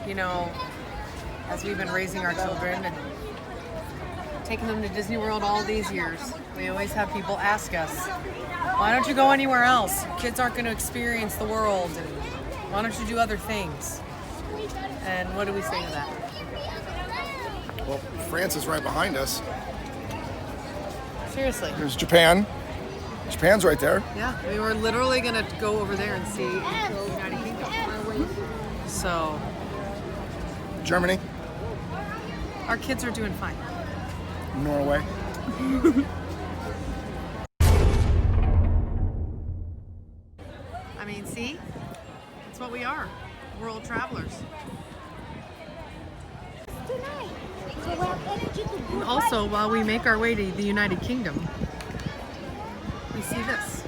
you know, as we've been raising our children and taking them to Disney World all these years, we always have people ask us, why don't you go anywhere else? Kids aren't going to experience the world, and why don't you do other things? And what do we say to that? Well, France is right behind us. Seriously. There's Japan. Japan's right there. Yeah, we were literally going to go over there and see the United Kingdom. So, Germany. our kids are doing fine. Norway. I mean, see? That's what we are. World travelers. And also, while we make our way to the United Kingdom, we see this.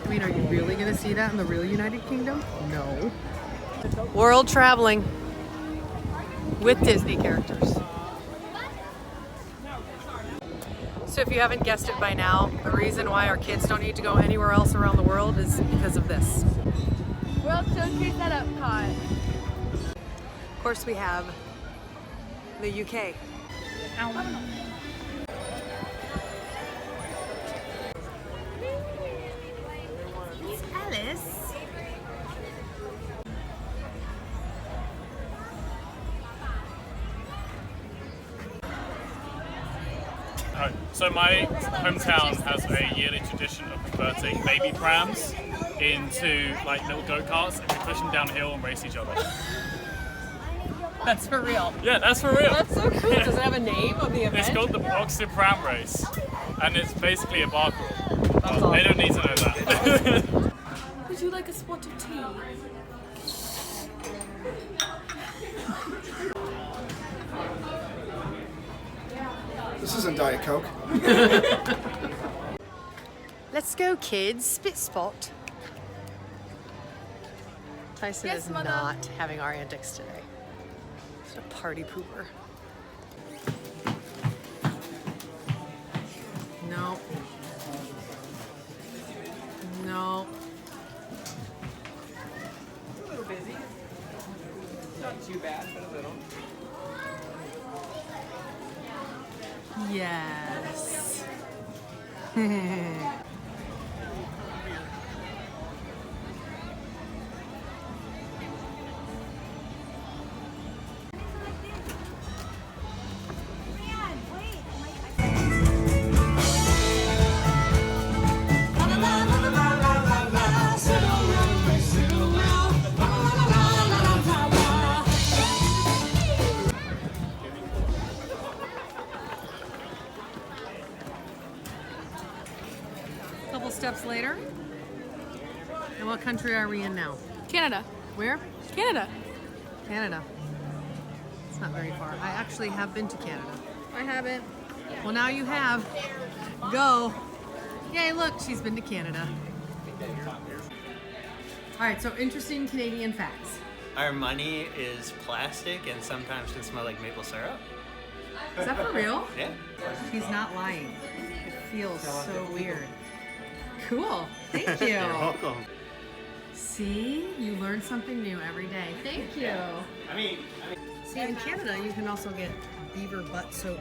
I mean, are you really going to see that in the real United Kingdom? No. World traveling with Disney characters. So if you haven't guessed it by now, the reason why our kids don't need to go anywhere else around the world is because of this. World Showcase at Epcot. Of course, we have the UK. Miss Alice. So my hometown has a yearly tradition of converting baby prams into like little go-karts, and we push them downhill and race each other. That's for real. Yeah, that's for real. That's so cool. Does it have a name of the event? It's called the Boxer Pram Race, and it's basically a bar crawl. That's They don't need to know that. Would you like a spot of tea? This isn't Diet Coke. Let's go, kids. Spit spot. Tyson Yes, is Mother. not having our antics today. He's a party pooper. No. No. A little busy. Not too bad, but a little. Yes. Couple steps later. And what country are we in now? Canada. Where? Canada. Canada. It's not very far. I actually have been to Canada. I haven't. Well, now you have. Go. Yay, look, she's been to Canada. All right, so interesting Canadian facts. Our money is plastic and sometimes can smell like maple syrup. Is that for real? Yeah. He's not lying. It feels so weird. Cool. Thank you. You're welcome. See, you learn something new every day. Thank you. I mean, See, in Canada, you can also get beaver butt soap.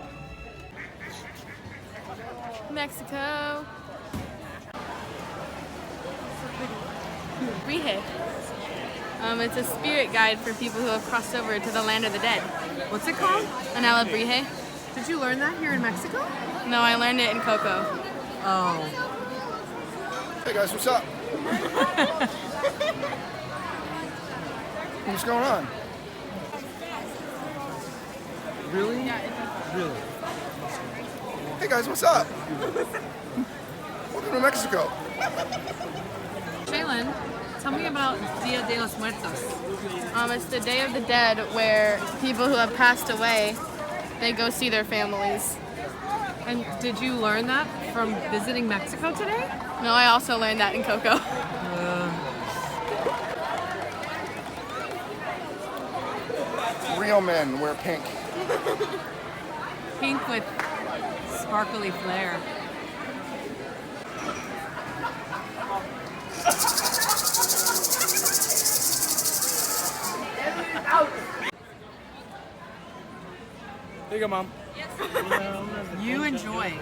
Mexico. Brije. It's a spirit guide for people who have crossed over to the land of the dead. What's it called? Anala Brije. Did you learn that here in Mexico? No, I learned it in Coco. Oh. Hey guys, what's up? What's going on? Really? Really? Hey guys, what's up? Welcome to Mexico. Shaylin, tell me about Dia de los Muertos. It's the Day of the Dead where people who have passed away, they go see their families. And did you learn that from visiting Mexico today? No, I also learned that in Coco. Real men wear pink. Pink with sparkly flair. Here you go, Mom. You enjoy.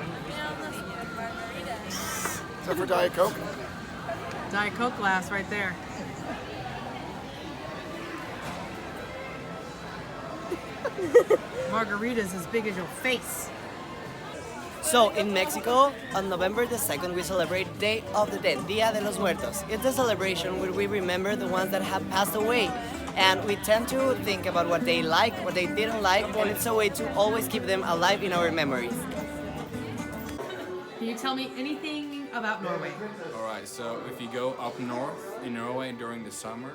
Except for Diet Coke. Diet Coke glass right there. Margaritas as big as your face. So in Mexico, on November the 2nd, we celebrate Day of the Dead, Dia de los Muertos. It's a celebration where we remember the ones that have passed away. And we tend to think about what they like, what they didn't like, and it's a way to always keep them alive in our memories. Can you tell me anything about Norway? Alright, so if you go up north in Norway during the summer,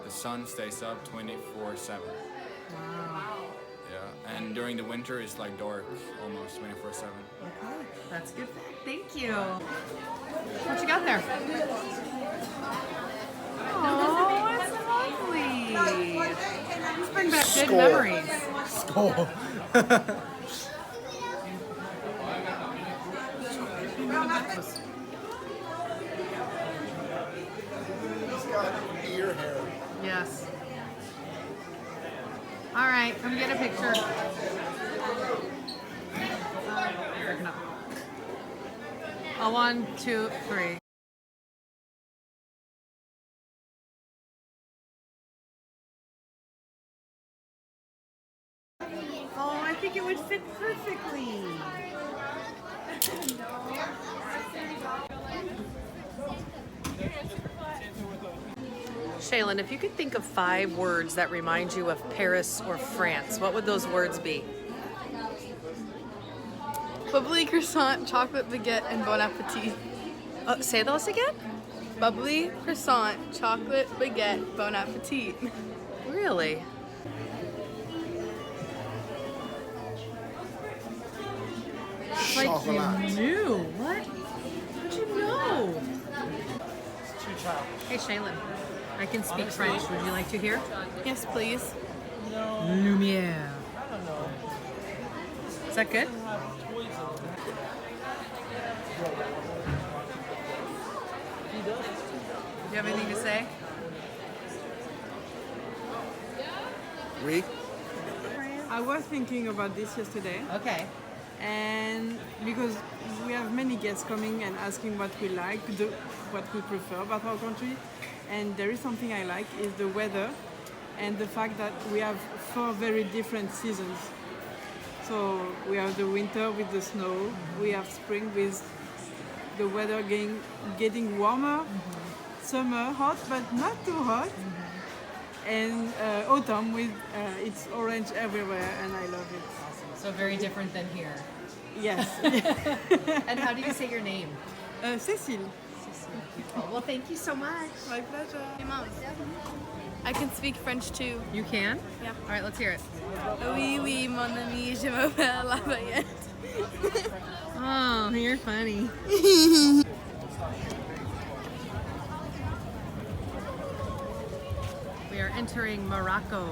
the sun stays up 24/7. Wow. Yeah, and during the winter it's like dark almost 24/7. Okay, that's good fact. Thank you. What you got there? Oh, it's lovely. Let's bring back good Skull. memories. Skull. He's got ear hair. Yes. All right, come get a picture. Breaking up. A 1, 2, 3. Oh, I think it would fit perfectly. Shaylin, if you could think of 5 words that remind you of Paris or France, what would those words be? Bubbly croissant, chocolate baguette, and bon appetit. Say those again? Bubbly croissant, chocolate baguette, bon appetit. Really? It's like Chocolate. you knew. What? How'd you know? Hey, Shaylin, I can speak French. Would you like to hear? Yes, please. Lumière. Is that good? Do you have anything to say? We? I was thinking about this yesterday, Okay. and because we have many guests coming and asking what we like, what we prefer about our country, and there is something I like is the weather and the fact that we have 4 very different seasons. So we have the winter with the snow, we have spring with the weather getting warmer, summer hot but not too hot, and autumn with it's orange everywhere, and I love it. So very different than here. Yes. And how do you say your name? Cécile. Oh, well, thank you so much. My pleasure. Hey, Mom. I can speak French too. You can? Yeah. All right, let's hear it. Oui, oui, mon ami, je m'appelle Lafayette. Oh, you're funny. We are entering Morocco,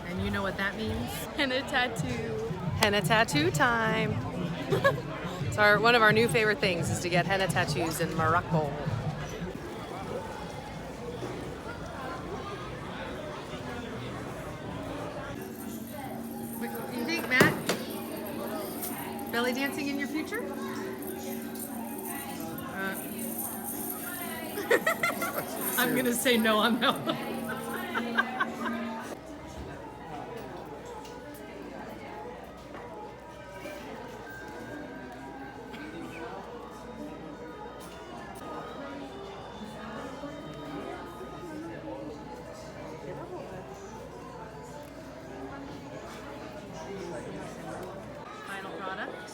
and you know what that means? And a tattoo. Henna tattoo time. It's one of our new favorite things is to get henna tattoos in Morocco. What do you think, Matt? Belly dancing in your future? I'm gonna say no on that one. Final product.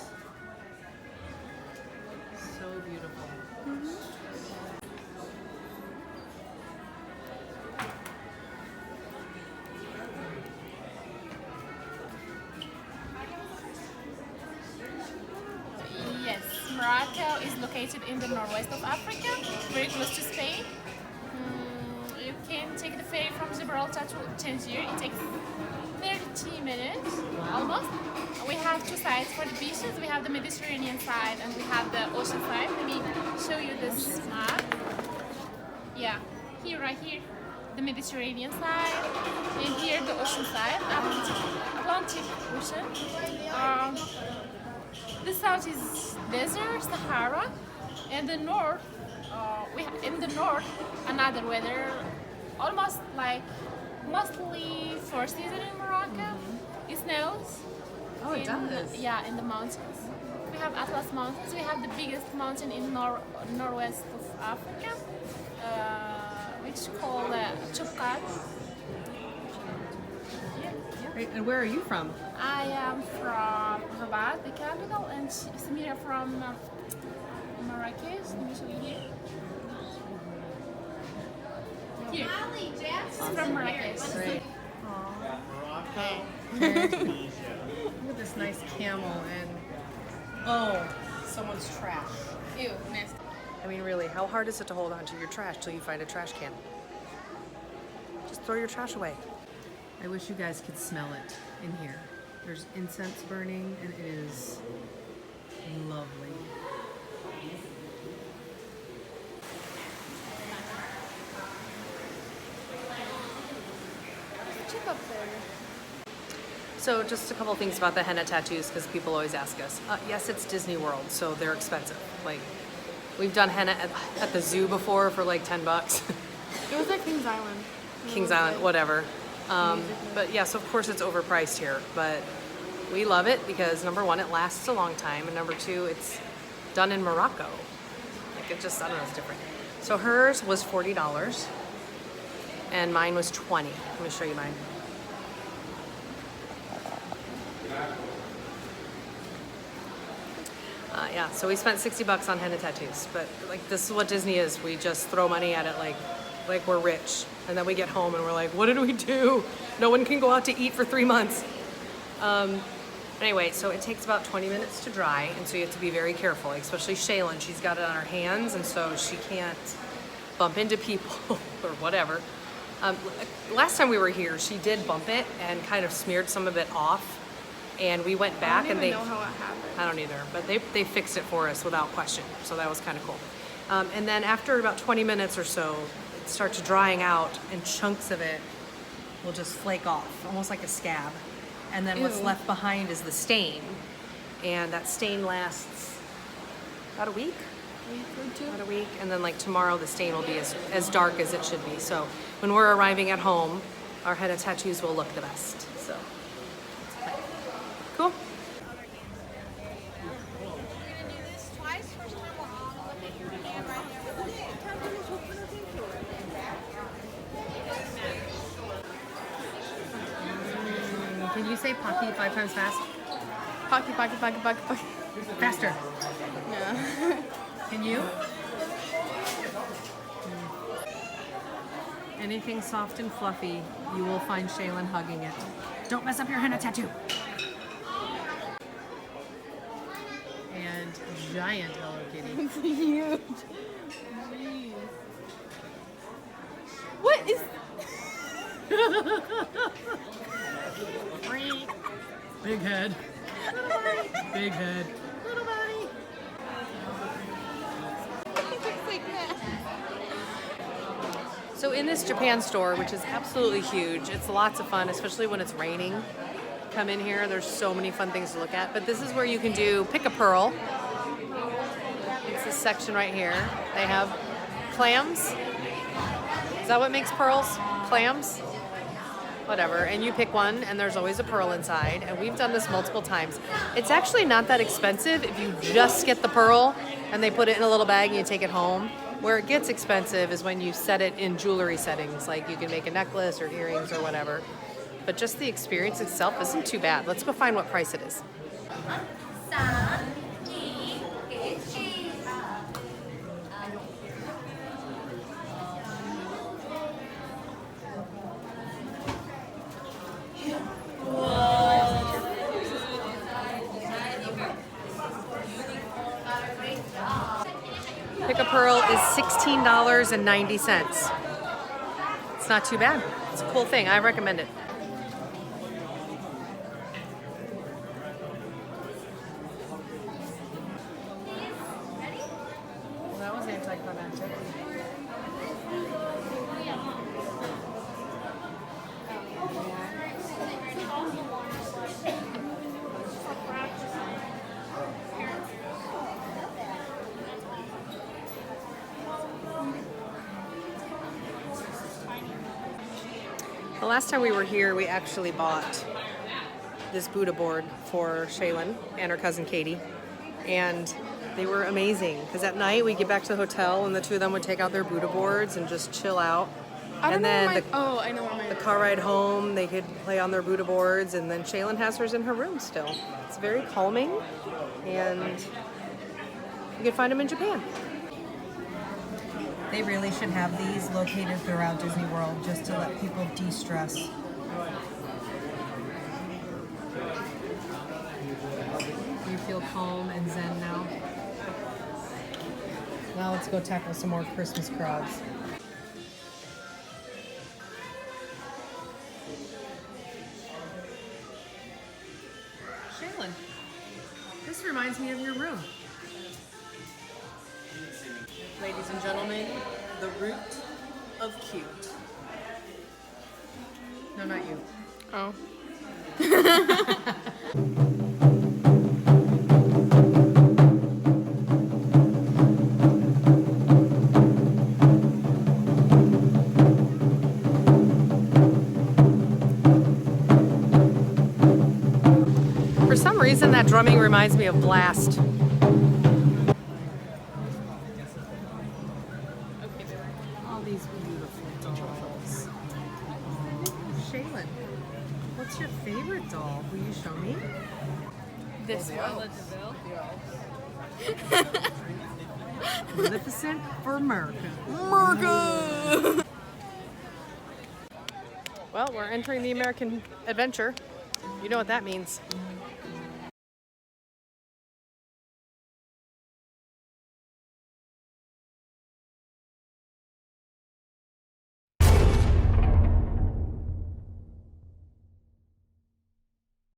So beautiful. Yes, Morocco is located in the northwest of Africa, very close to Spain. You can take the ferry from Gibraltar to Tangier. It takes 30 minutes, almost. We have 2 sides for the beaches. We have the Mediterranean side and we have the ocean side. Let me show you this map. Yeah, here, right here. the Mediterranean side, and here the ocean side, Atlantic Ocean. The south is desert, Sahara, and the north, in the north, another weather, almost like mostly four seasons in Morocco. It snows. Oh, it does. Yeah, in the mountains. We have Atlas Mountains. We have the biggest mountain in northwest of Africa, which called Chukar. Great. And where are you from? I am from Rabat, the capital, and Samira from Marrakesh, usually here. Here. From Marrakesh. Great. Look at this nice camel and someone's trash. Ew, nasty. I mean, really, how hard is it to hold on to your trash till you find a trash can? Just throw your trash away. I wish you guys could smell it in here. There's incense burning and it is lovely. Chip up there. So just a couple things about the henna tattoos because people always ask us. Yes, it's Disney World, so they're expensive. Like, we've done henna at the zoo before for like $10. It was at Kings Island. Kings Island, whatever. But yes, of course it's overpriced here, but we love it because number one, it lasts a long time, and number two, it's done in Morocco. Like it just, I don't know, it's different. So hers was $40 and mine was $20. Let me show you mine. Yeah, so we spent $60 on henna tattoos, but like this is what Disney is. We just throw money at it like we're rich, and then we get home and we're like, what did we do? No one can go out to eat for 3 months. Anyway, so it takes about 20 minutes to dry, and so you have to be very careful, like, especially Shaylin. She's got it on her hands, and so she can't bump into people or whatever. Last time we were here, she did bump it and kind of smeared some of it off. And we went back and they, I don't even know how it happened. I don't either, but they fixed it for us without question. So that was kind of cool. And then after about 20 minutes or so, it starts drying out and chunks of it will just flake off, almost like a scab. And then what's Ew. left behind is the stain. And that stain lasts about a week. About a week. And then like tomorrow the stain will be as dark as it should be. So when we're arriving at home, our henna tattoos will look the best. So. Cool. Can you say Pocky 5 times fast? Pocky. Faster. Yeah. Can you? Anything soft and fluffy, you will find Shaylin hugging it. Don't mess up your henna tattoo. And giant Hello Kitty. It's huge. Jeez. What is... Big head. Big head. Little buddy. It looks like that. So in this Japan store, which is absolutely huge, it's lots of fun, especially when it's raining. Come in here, there's so many fun things to look at. But this is where you can do pick a pearl. It's this section right here. They have clams. Is that what makes pearls? Clams? Whatever. And you pick one, and there's always a pearl inside. And we've done this multiple times. It's actually not that expensive if you just get the pearl and they put it in a little bag and you take it home. Where it gets expensive is when you set it in jewelry settings, like you can make a necklace or earrings or whatever. But just the experience itself isn't too bad. Let's go find what price it is. Pick a Pearl is $16.90. It's not too bad. It's a cool thing. I recommend it. Well, that was anticlimactic. The last time we were here, we actually bought this Buddha board for Shaylin and her cousin Katie, and they were amazing because at night we get back to the hotel and the two of them would take out their Buddha boards and just chill out. And then I know where the car ride home, they could play on their Buddha boards, and then Shaylin has hers in her room still. It's very calming, and you can find them in Japan. They really should have these located throughout Disney World just to let people de-stress. You feel calm and zen now? Now let's go tackle some more Christmas crowds. Shaylin, this reminds me of your room. Ladies and gentlemen, the root of cute. No, not you. Oh. For some reason, that drumming reminds me of Blast. All these beautiful dolls. Shaylin, what's your favorite doll? Will you show me? This one. Maleficent for America. America! Well, we're entering the American adventure. You know what that means.